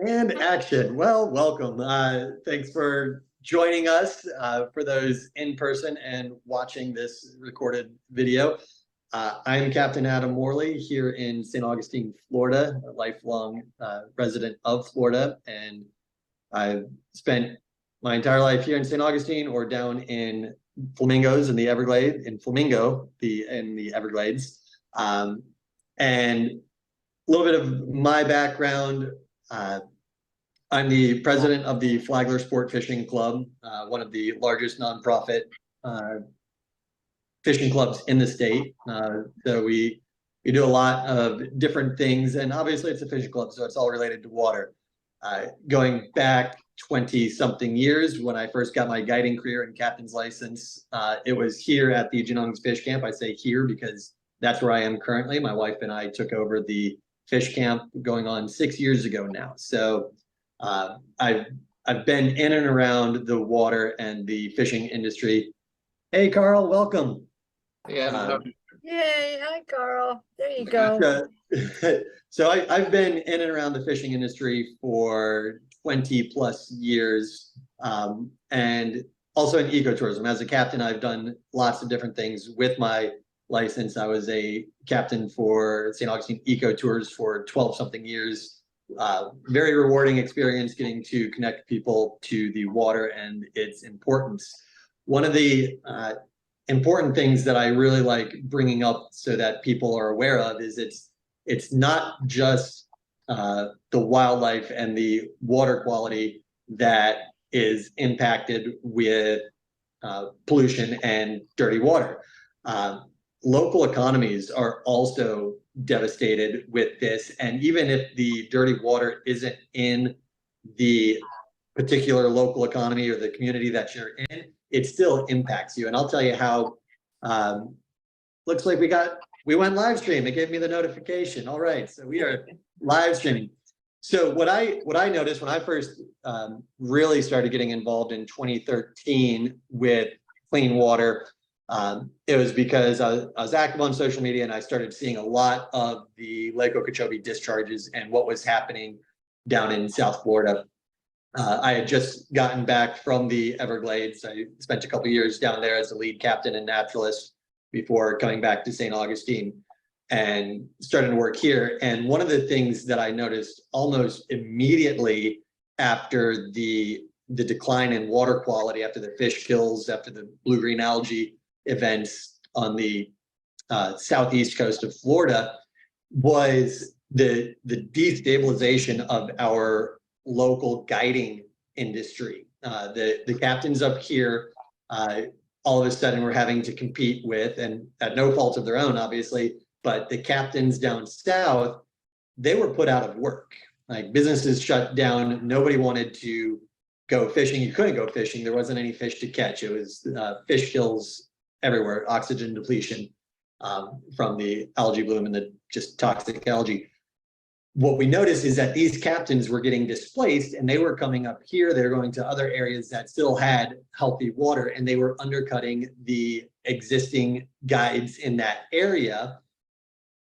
And action. Well, welcome. Thanks for joining us for those in person and watching this recorded video. I'm Captain Adam Morley here in St. Augustine, Florida, a lifelong resident of Florida. And I've spent my entire life here in St. Augustine or down in Flamingos in the Everglades, in the Everglades. And a little bit of my background. I'm the president of the Flagler Sport Fishing Club, one of the largest nonprofit fishing clubs in the state. So we do a lot of different things, and obviously it's a fishing club, so it's all related to water. Going back 20-something years, when I first got my guiding career and captain's license, it was here at the Genung Fish Camp. I say here because that's where I am currently. My wife and I took over the fish camp going on 6 years ago now. So I've been in and around the water and the fishing industry. Hey, Carl, welcome. Yeah. Yay, hi Carl. There you go. So I've been in and around the fishing industry for 20 plus years, and also in ecotourism. As a captain, I've done lots of different things with my license. I was a captain for St. Augustine Eco Tours for 12-something years. Very rewarding experience getting to connect people to the water and its importance. One of the important things that I really like bringing up so that people are aware of is it's not just the wildlife and the water quality that is impacted with pollution and dirty water. Local economies are also devastated with this. And even if the dirty water isn't in the particular local economy or the community that you're in, it still impacts you. And I'll tell you how. Looks like we went live stream. It gave me the notification. All right, so we are live streaming. So what I noticed when I first really started getting involved in 2013 with clean water, it was because I was active on social media and I started seeing a lot of the Lake Okeechobee discharges and what was happening down in South Florida. I had just gotten back from the Everglades. I spent a couple of years down there as a lead captain and naturalist before coming back to St. Augustine and starting to work here. And one of the things that I noticed almost immediately after the decline in water quality, after the fish kills, after the blue-green algae events on the southeast coast of Florida, was the destabilization of our local guiding industry. The captains up here, all of a sudden we're having to compete with, and at no fault of their own, obviously, but the captains down south, they were put out of work. Like businesses shut down, nobody wanted to go fishing. You couldn't go fishing. There wasn't any fish to catch. It was fish kills everywhere, oxygen depletion from the algae bloom and the just toxic algae. What we noticed is that these captains were getting displaced and they were coming up here. They were going to other areas that still had healthy water and they were undercutting the existing guides in that area.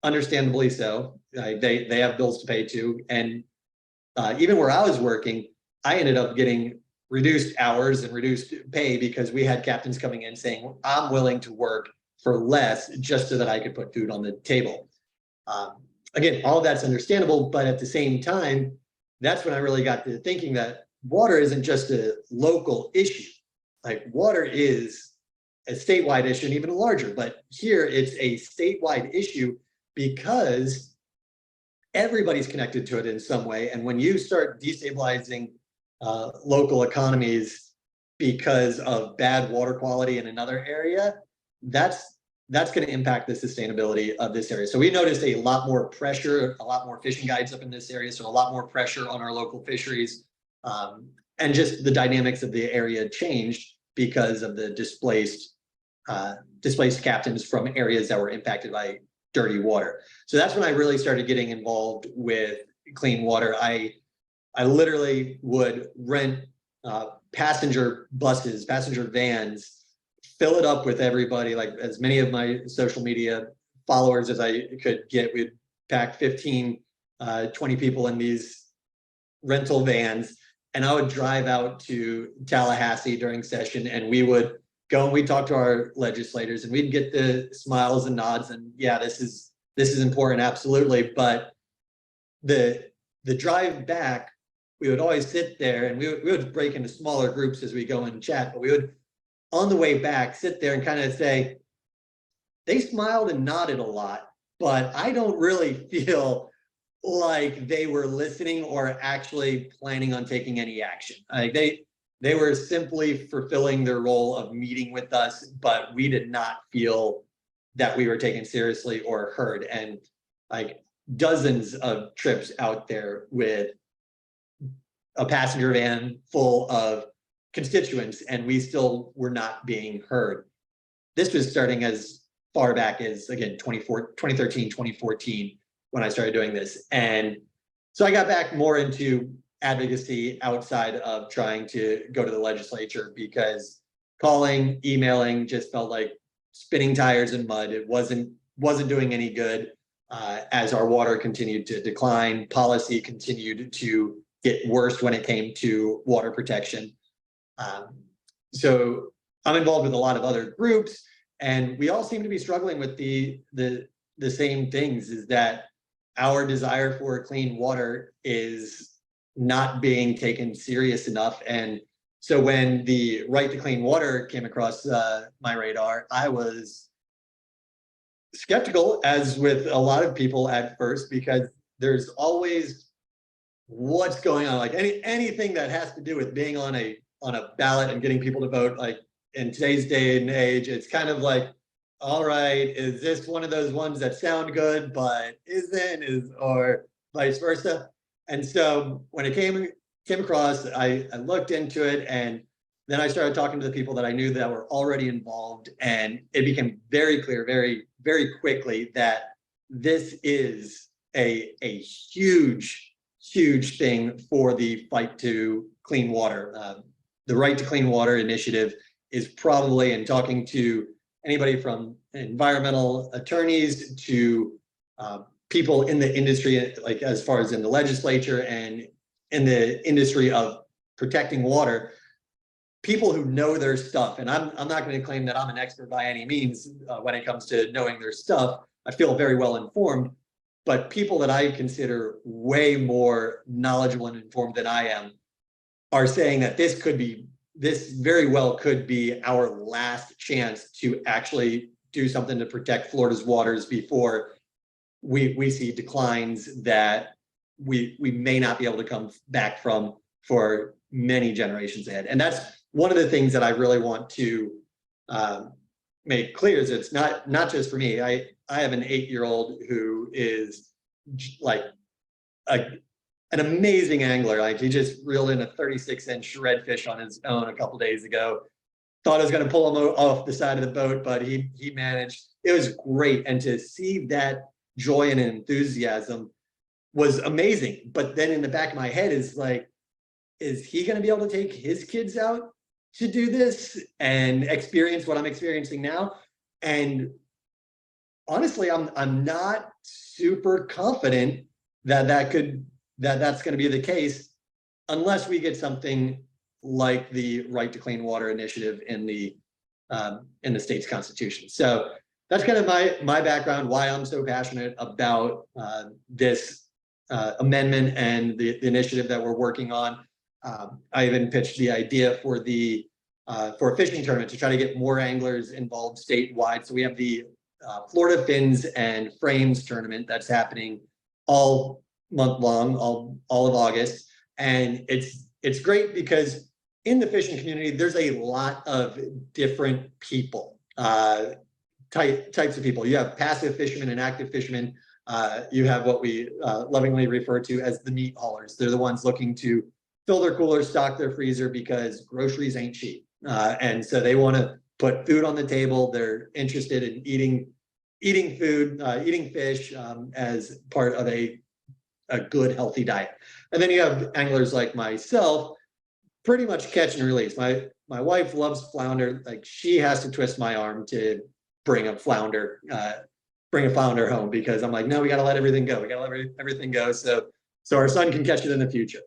Understandably so. They have bills to pay too. And even where I was working, I ended up getting reduced hours and reduced pay because we had captains coming in saying, I'm willing to work for less just so that I could put food on the table. Again, all of that's understandable, but at the same time, that's when I really got to thinking that water isn't just a local issue. Like water is a statewide issue and even larger, but here it's a statewide issue because everybody's connected to it in some way. And when you start destabilizing local economies because of bad water quality in another area, that's going to impact the sustainability of this area. So we noticed a lot more pressure, a lot more fishing guides up in this area. So a lot more pressure on our local fisheries, and just the dynamics of the area changed because of the displaced captains from areas that were impacted by dirty water. So that's when I really started getting involved with clean water. I literally would rent passenger buses, passenger vans, fill it up with everybody, like as many of my social media followers as I could get. We'd pack 15, 20 people in these rental vans, and I would drive out to Tallahassee during session, and we would go and we'd talk to our legislators, and we'd get the smiles and nods, and yeah, this is important, absolutely. But the drive back, we would always sit there, and we would break into smaller groups as we go and chat, but we would, on the way back, sit there and kind of say, they smiled and nodded a lot, but I don't really feel like they were listening or actually planning on taking any action. Like they were simply fulfilling their role of meeting with us, but we did not feel that we were taken seriously or heard. And like dozens of trips out there with a passenger van full of constituents, and we still were not being heard. This was starting as far back as, again, 2013, 2014, when I started doing this. And so I got back more into advocacy outside of trying to go to the legislature, because calling, emailing just felt like spinning tires in mud. It wasn't doing any good. As our water continued to decline, policy continued to get worse when it came to water protection. So I'm involved with a lot of other groups, and we all seem to be struggling with the same things, is that our desire for clean water is not being taken serious enough. And so when the right to clean water came across my radar, I was skeptical, as with a lot of people at first, because there's always what's going on, like anything that has to do with being on a ballot and getting people to vote. Like in today's day and age, it's kind of like, all right, is this one of those ones that sound good but isn't, or vice versa? And so when it came across, I looked into it, and then I started talking to the people that I knew that were already involved, and it became very clear very, very quickly that this is a huge thing for the fight to clean water. The Right to Clean Water initiative is probably, in talking to anybody from environmental attorneys to people in the industry, like as far as in the legislature and in the industry of protecting water, people who know their stuff. And I'm not going to claim that I'm an expert by any means when it comes to knowing their stuff. I feel very well informed, but people that I consider way more knowledgeable and informed than I am are saying that this very well could be our last chance to actually do something to protect Florida's waters before we see declines that we may not be able to come back from for many generations ahead. And that's one of the things that I really want to make clear, is it's not just for me. I have an 8-year-old who is like an amazing angler. Like, he just reeled in a 36-inch redfish on his own a couple days ago. Thought I was going to pull him off the side of the boat, but he managed. It was great, and to see that joy and enthusiasm was amazing. But then in the back of my head is like, is he going to be able to take his kids out to do this and experience what I'm experiencing now? And honestly, I'm not super confident that that's going to be the case, unless we get something like the Right to Clean Water initiative in the state's constitution. So that's kind of my background, why I'm so passionate about this amendment and the initiative that we're working on. I even pitched the idea for a fishing tournament to try to get more anglers involved statewide. So we have the Florida Fins and Frames tournament that's happening all month long, all of August. And it's great because in the fishing community, there's a lot of different people, types of people. You have passive fishermen and active fishermen. You have what we lovingly refer to as the meat haulers. They're the ones looking to fill their cooler, stock their freezer, because groceries ain't cheap. And so they want to put food on the table. They're interested in eating food, eating fish as part of a good, healthy diet. And then you have anglers like myself, pretty much catch and release. My wife loves flounder. Like, she has to twist my arm to bring a flounder home, because I'm like, no, we got to let everything go. We got to let everything go so our son can catch it in the future.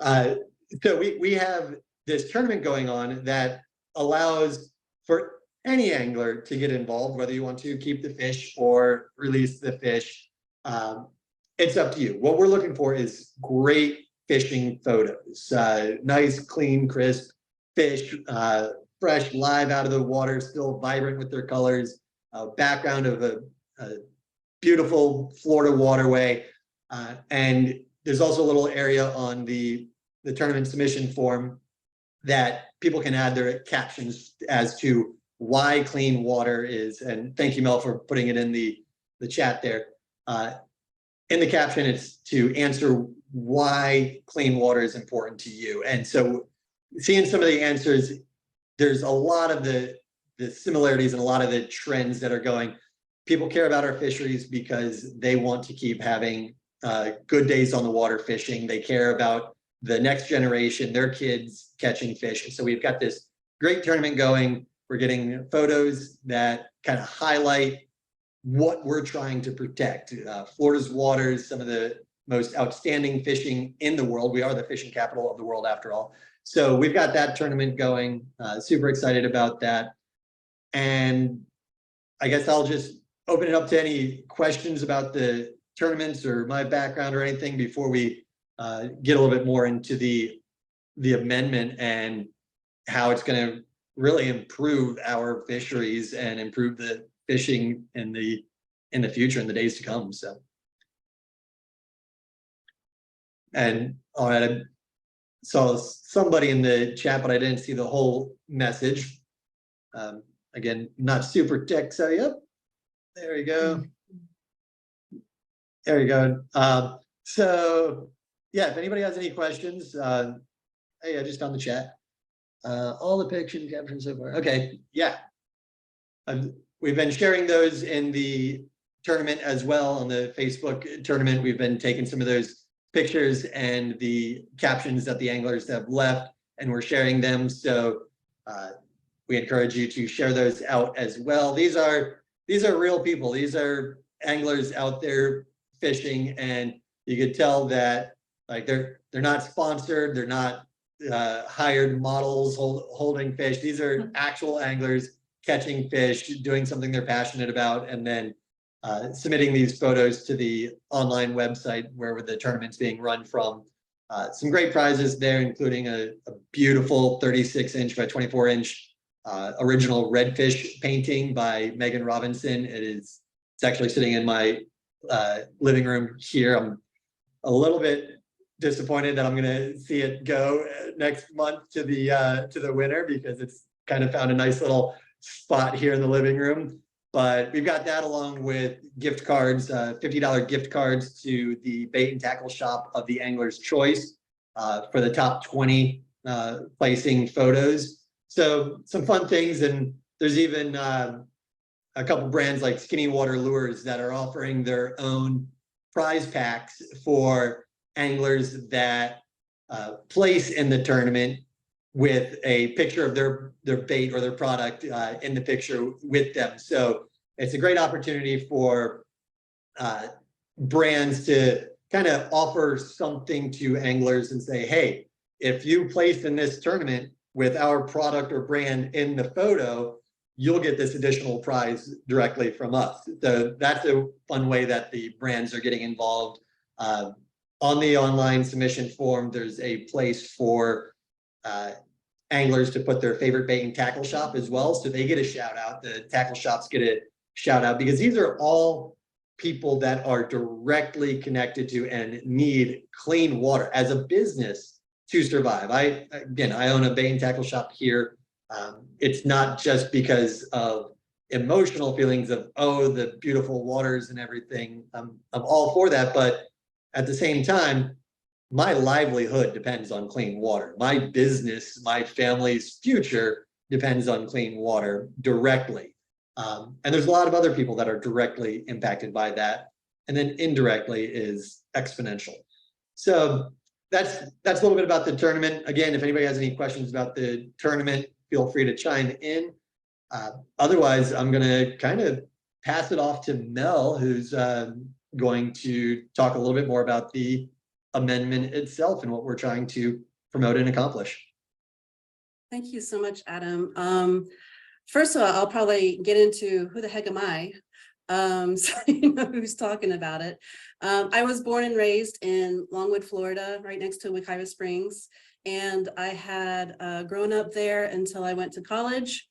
Uh, so we have this tournament going on that allows for any angler to get involved, whether you want to keep the fish or release the fish. It's up to you. What we're looking for is great fishing photos, nice, clean, crisp fish, fresh, live out of the water, still vibrant with their colors, background of a beautiful Florida waterway. And there's also a little area on the tournament submission form that people can add their captions as to why clean water is. And thank you, Mel, for putting it in the chat there. In the caption, it's to answer why clean water is important to you. And so seeing some of the answers, there's a lot of the similarities and a lot of the trends that are going. People care about our fisheries because they want to keep having good days on the water fishing. They care about the next generation, their kids catching fish. And so we've got this great tournament going. We're getting photos that kind of highlight what we're trying to protect. Florida's waters, some of the most outstanding fishing in the world. We are the fishing capital of the world after all. So we've got that tournament going, super excited about that. And I guess I'll just open it up to any questions about the tournaments or my background or anything before we get a little bit more into the amendment and how it's going to really improve our fisheries and improve the fishing in the future, in the days to come. So, and all right, I saw somebody in the chat, but I didn't see the whole message. Again, not super tech savvy. Yep, there we go. There you go. So yeah, if anybody has any questions, hey, I just found the chat. All the pictures captions so far. Okay, yeah. We've been sharing those in the tournament as well on the Facebook tournament. We've been taking some of those pictures and the captions that the anglers have left, and we're sharing them. So we encourage you to share those out as well. These are real people. These are anglers out there fishing, and you could tell that like they're not sponsored. They're not hired models holding fish. These are actual anglers catching fish, doing something they're passionate about, and then submitting these photos to the online website where the tournament's being run from. Some great prizes there, including a beautiful 36-inch by 24-inch original redfish painting by Megan Robinson. It's actually sitting in my living room here. I'm a little bit disappointed that I'm going to see it go next month to the winner, because it's kind of found a nice little spot here in the living room. But we've got that along with gift cards, $50 gift cards to the bait and tackle shop of the Angler's Choice for the top 20 placing photos. So some fun things, and there's even a couple brands like Skinny Water Lures that are offering their own prize packs for anglers that place in the tournament with a picture of their bait or their product in the picture with them. So it's a great opportunity for brands to kind of offer something to anglers and say, hey, if you place in this tournament with our product or brand in the photo, you'll get this additional prize directly from us. So that's a fun way that the brands are getting involved. On the online submission form, there's a place for anglers to put their favorite bait and tackle shop as well. So they get a shout out. The tackle shops get a shout out, because these are all people that are directly connected to and need clean water as a business to survive. I own a bait and tackle shop here. It's not just because of emotional feelings of, oh, the beautiful waters and everything. I'm all for that, but at the same time, my livelihood depends on clean water. My business, my family's future depends on clean water directly. And there's a lot of other people that are directly impacted by that. And then indirectly is exponential. So that's a little bit about the tournament. Again, if anybody has any questions about the tournament, feel free to chime in. Otherwise, I'm going to kind of pass it off to Mel, who's going to talk a little bit more about the amendment itself and what we're trying to promote and accomplish. Thank you so much, Adam. First of all, I'll probably get into who the heck am I? So you know who's talking about it. I was born and raised in Longwood, Florida, right next to Wekiwa Springs. And I had grown up there until I went to college.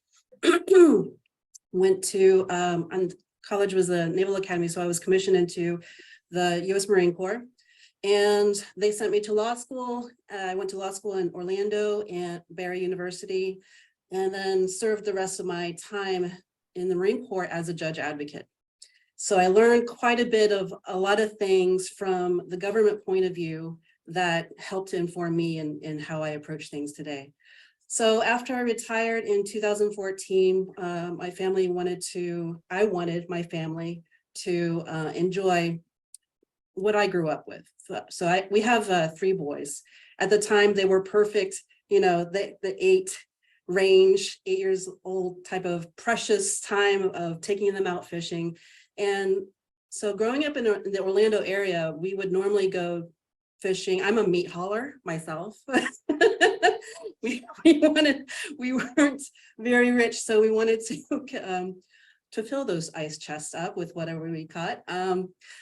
Went to, and college was a Naval Academy, so I was commissioned into the U.S. Marine Corps. And they sent me to law school. I went to law school in Orlando and Barry University, and then served the rest of my time in the Marine Corps as a judge advocate. So I learned quite a bit of a lot of things from the government point of view that helped to inform me in how I approach things today. So after I retired in 2014, my family I wanted my family to enjoy what I grew up with. So we have 3 boys. At the time, they were perfect, you know, the 8 years old type of precious time of taking them out fishing. And so growing up in the Orlando area, we would normally go fishing. I'm a meat hauler myself. we weren't very rich, so we wanted to fill those ice chests up with whatever we caught.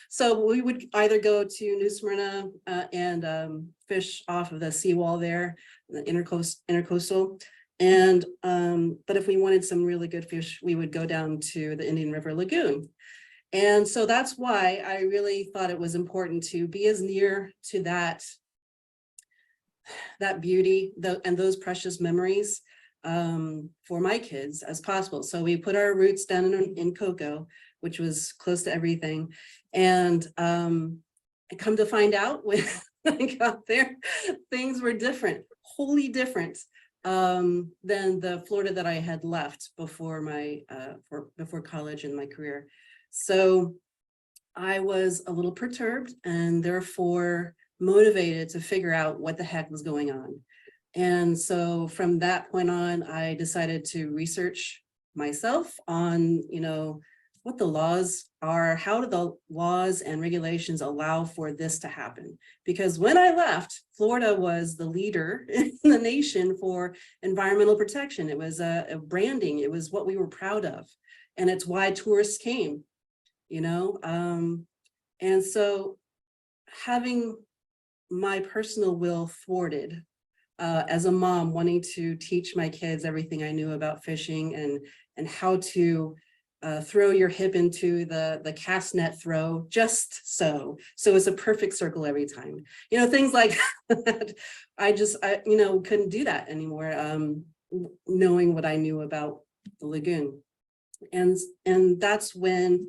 So we would either go to New Smyrna and fish off of the seawall there, the intercoastal. And but if we wanted some really good fish, we would go down to the Indian River Lagoon. And so that's why I really thought it was important to be as near to that beauty and those precious memories for my kids as possible. So we put our roots down in Cocoa, which was close to everything. And I come to find out when I got there, things were different, wholly different than the Florida that I had left before before college and my career. So I was a little perturbed and therefore motivated to figure out what the heck was going on. And so from that point on, I decided to research myself on, you know, what the laws are, how do the laws and regulations allow for this to happen? Because when I left, Florida was the leader in the nation for environmental protection. It was a branding. It was what we were proud of. And it's why tourists came, you know? And so having my personal will thwarted as a mom, wanting to teach my kids everything I knew about fishing and how to throw your hip into the cast net throw just so it's a perfect circle every time, you know, things like that. I you know, couldn't do that anymore, knowing what I knew about the lagoon. And that's when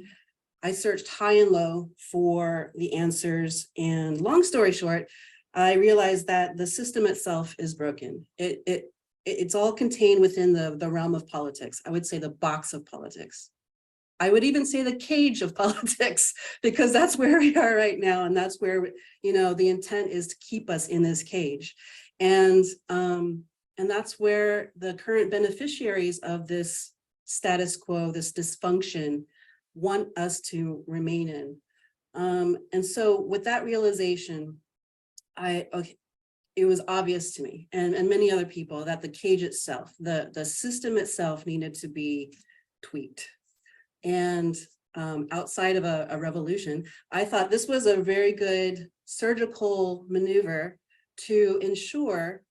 I searched high and low for the answers, and long story short, I realized that the system itself is broken. It's all contained within the realm of politics. I would say the box of politics. I would even say the cage of politics, because that's where we are right now. And that's where, you know, the intent is to keep us in this cage. And that's where the current beneficiaries of this status quo, this dysfunction, want us to remain in. And so with that realization, it was obvious to me and many other people that the cage itself, the system itself needed to be tweaked. And outside of a revolution, I thought this was a very good surgical maneuver to ensure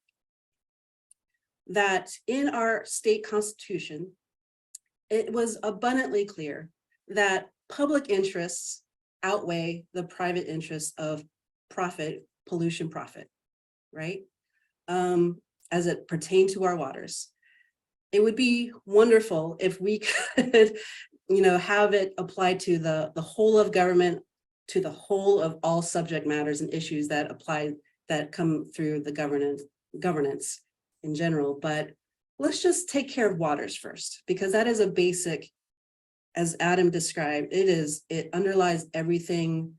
that in our state constitution, it was abundantly clear that public interests outweigh the private interests of pollution profit, right? As it pertained to our waters. It would be wonderful if we could, you know, have it applied to the whole of government, to the whole of all subject matters and issues that come through the governance in general. But let's just take care of waters first, because that is a basic, as Adam described, it underlies everything.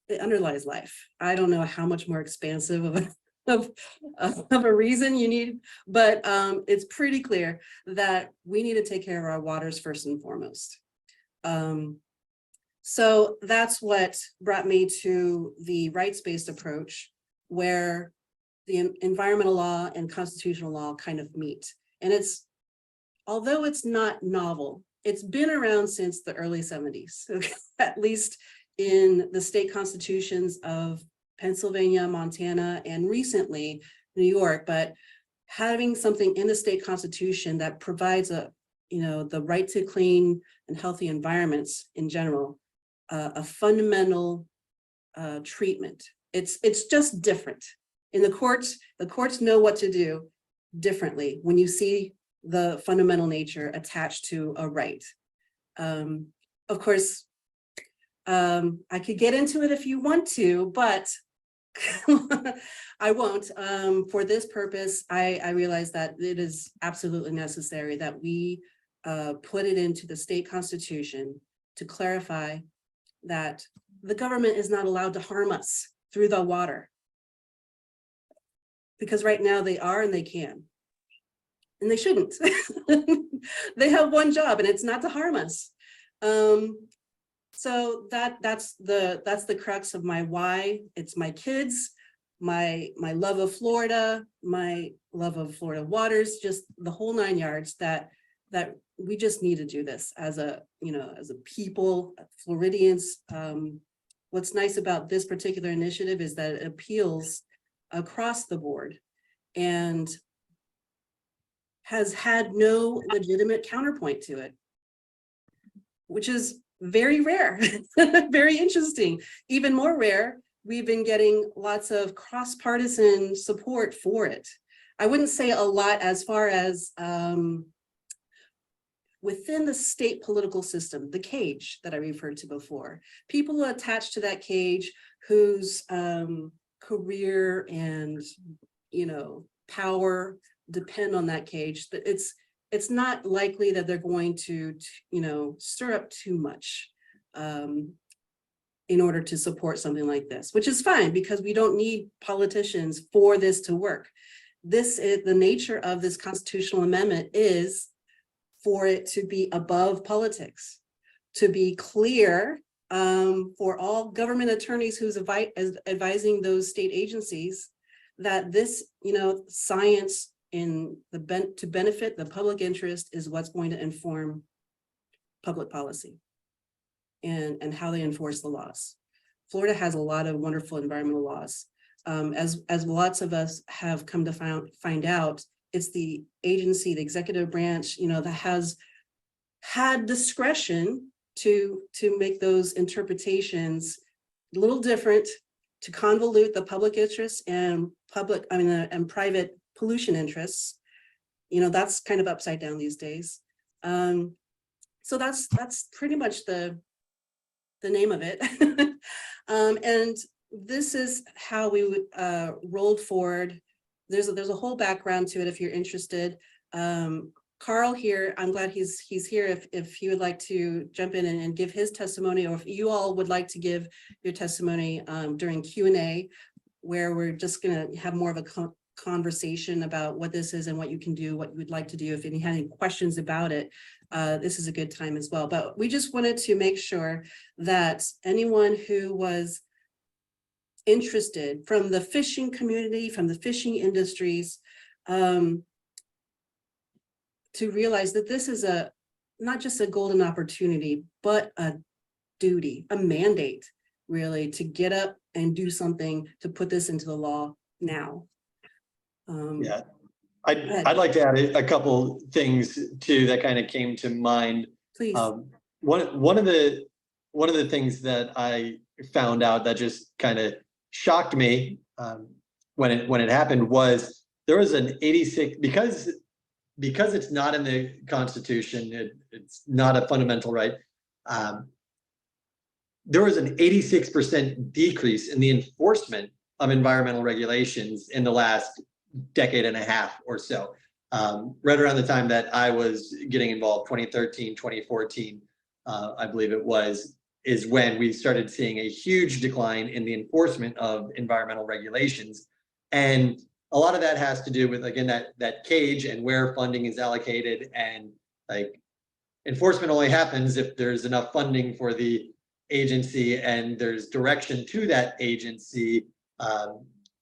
It underlies life. I don't know how much more expansive of a reason you need, but it's pretty clear that we need to take care of our waters first and foremost. So that's what brought me to the rights-based approach, where the environmental law and constitutional law kind of meet. And it's, although it's not novel, it's been around since the early 70s, at least in the state constitutions of Pennsylvania, Montana, and recently New York. But having something in the state constitution that provides the right to clean and healthy environments in general, a fundamental treatment. It's just different. In the courts know what to do differently when you see the fundamental nature attached to a right. Of course, I could get into it if you want to, but I won't. For this purpose, I realize that it is absolutely necessary that we put it into the state constitution to clarify that the government is not allowed to harm us through the water. Because right now they are and they can. And they shouldn't. They have one job, and it's not to harm us. So that's the crux of my why. It's my kids, my love of Florida, my love of Florida waters, just the whole 9 yards, that we just need to do this as a people, Floridians. What's nice about this particular initiative is that it appeals across the board and has had no legitimate counterpoint to it, which is very rare, very interesting. Even more rare, we've been getting lots of cross-partisan support for it. I wouldn't say a lot as far as within the state political system, the cage that I referred to before, people attached to that cage whose career and power depend on that cage, but it's not likely that they're going to stir up too much in order to support something like this, which is fine because we don't need politicians for this to work. This is the nature of this constitutional amendment, is for it to be above politics, to be clear for all government attorneys who's advising those state agencies that this, science to benefit the public interest is what's going to inform public policy and how they enforce the laws. Florida has a lot of wonderful environmental laws. As lots of us have come to find out, it's the agency, the executive branch, that has had discretion to make those interpretations a little different, to convolute the public interest and private pollution interests. That's kind of upside down these days. So that's pretty much the name of it. And this is how we rolled forward. There's a whole background to it if you're interested. Carl here, I'm glad he's here if he would like to jump in and give his testimony, or if you all would like to give your testimony during Q&A, where we're just going to have more of a conversation about what this is and what you can do, what you would like to do. If you had any questions about it, this is a good time as well. But we just wanted to make sure that anyone who was interested from the fishing community, from the fishing industries, to realize that this is not just a golden opportunity, but a duty, a mandate, really, to get up and do something to put this into the law now. Yeah, I'd like to add a couple things too that kind of came to mind. Please. One of the things that I found out that just kind of shocked me when it happened was there was an 86, because it's not in the Constitution, it's not a fundamental right. There was an 86% decrease in the enforcement of environmental regulations in the last decade and a half or so. Right around the time that I was getting involved, 2013, 2014, I believe it was, is when we started seeing a huge decline in the enforcement of environmental regulations. And a lot of that has to do with, again, that cage and where funding is allocated, and like enforcement only happens if there's enough funding for the agency and there's direction to that agency,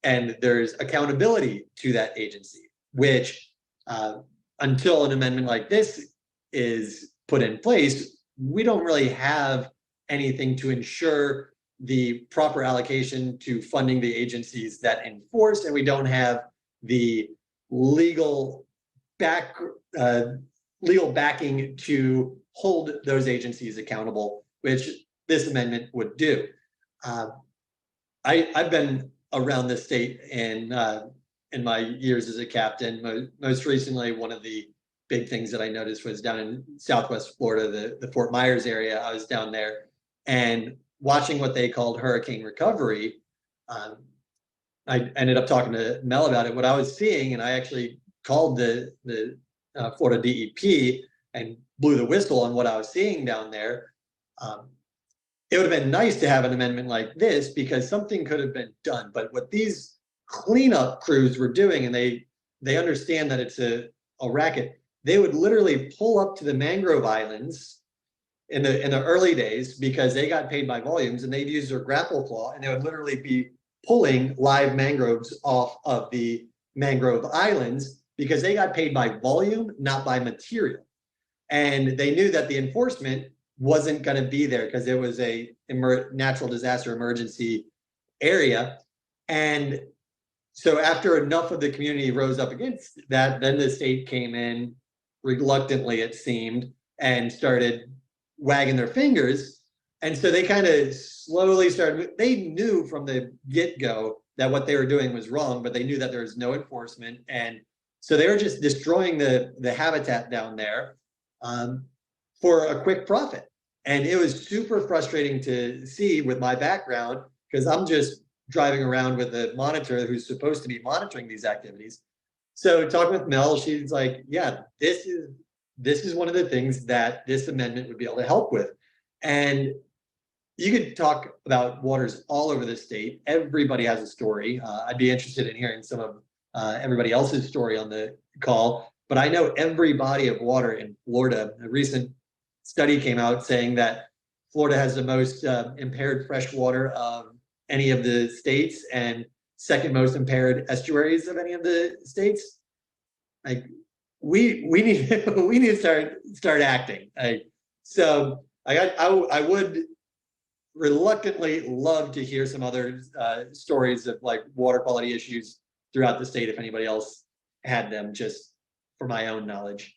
and there's accountability to that agency, which until an amendment like this is put in place, we don't really have anything to ensure the proper allocation to funding the agencies that enforce, and we don't have the legal backing to hold those agencies accountable, which this amendment would do. I've been around the state in my years as a captain. Most recently, one of the big things that I noticed was down in Southwest Florida, the Fort Myers area. I was down there and watching what they called hurricane recovery. I ended up talking to Mel about it. What I was seeing, and I actually called the Florida DEP and blew the whistle on what I was seeing down there. It would have been nice to have an amendment like this because something could have been done. But what these cleanup crews were doing, and they understand that it's a racket, they would literally pull up to the mangrove islands in the early days because they got paid by volumes, and they'd use their grapple claw, and they would literally be pulling live mangroves off of the mangrove islands because they got paid by volume, not by material. And they knew that the enforcement wasn't going to be there because it was a natural disaster emergency area. And so after enough of the community rose up against that, then the state came in reluctantly, it seemed, and started wagging their fingers. And so they kind of slowly started, they knew from the get-go that what they were doing was wrong, but they knew that there was no enforcement. And so they were just destroying the habitat down there for a quick profit. And it was super frustrating to see with my background, because I'm just driving around with a monitor who's supposed to be monitoring these activities. So talking with Mel, she's like, yeah, this is one of the things that this amendment would be able to help with. And you could talk about waters all over the state. Everybody has a story. I'd be interested in hearing some of everybody else's story on the call, but I know every body of water in Florida. A recent study came out saying that Florida has the most impaired fresh water of any of the states and second most impaired estuaries of any of the states. Like we need to start acting. So I would reluctantly love to hear some other stories of like water quality issues throughout the state if anybody else had them, just for my own knowledge.